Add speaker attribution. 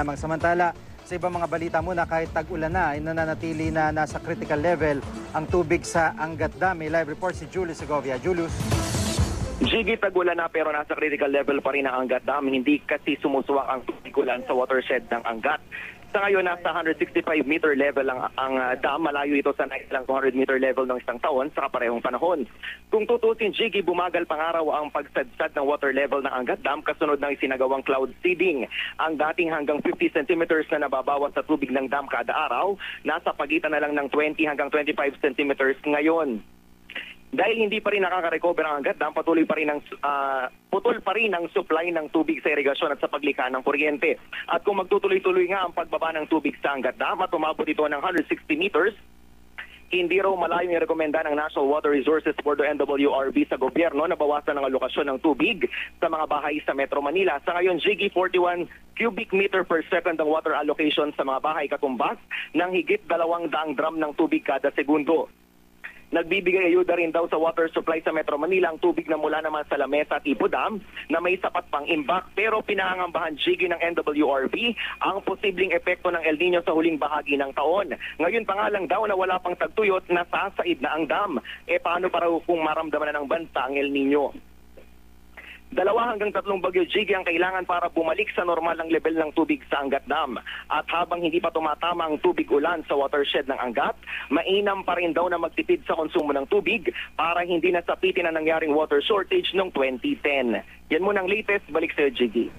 Speaker 1: lamang. Samantala, sa ibang mga balita muna, kahit tag-ulan na, ay nananatili na nasa critical level ang tubig sa Angat Dam. May live report si Julius Segovia. Julius.
Speaker 2: Gigi, tag-ulan na pero nasa critical level pa rin ang Angat Dam. Hindi kasi sumusuwak ang tubig ulan sa watershed ng Angat. Sa ngayon, nasa 165-meter level ang dam. Malayo ito sa nailang 200-meter level ng isang taon sa kaparehong panahon. Kung tutusin, Gigi, bumagal pangaraw ang pagsadsad ng water level ng Angat Dam kasunod ng isinagawang cloud seeding. Ang dating hanggang 50 centimeters na nababawas sa tubig ng dam kada araw, nasa pagitan na lang ng 20 hanggang 25 centimeters ngayon. Dahil hindi pa rin nakaka-recover ang Angat Dam, putol pa rin ang supply ng tubig sa irigasyon at sa paglikha ng kuryente. At kung magtutuloy-tuloy nga ang pagbaba ng tubig sa Angat Dam at umabot ito ng 160 meters, hindi raw malayo yung rekomenda ng National Water Resources Board o NWRB sa gobyerno na bawasan ang alokasyon ng tubig sa mga bahay sa Metro Manila. Sa ngayon, Gigi, 41 cubic meter per second ang water allocation sa mga bahay katumbas ng higit 200 drum ng tubig kada segundo. Nagbibigay ayuda rin daw sa water supply sa Metro Manila ang tubig na mula naman sa Lamesa at Ipo Dam na may sapat pang imbak, pero pinangangambahan, Gigi, ng NWRB ang posibleng epekto ng El Nino sa huling bahagi ng taon. Ngayon pa nga lang daw na wala pang tagtuyot na sasaid na ang dam. Paano para kung maramdaman na ng bansa ang El Nino? 2 hanggang 3 bagyo, Gigi, ang kailangan para bumalik sa normal ang level ng tubig sa Angat Dam. At habang hindi pa tumatama ang tubig ulan sa watershed ng Angat, mainam pa rin daw na magtipid sa konsumo ng tubig para hindi nasapitin ang nangyaring water shortage noong 2010. Yan muna ang latest. Balik sa Gigi.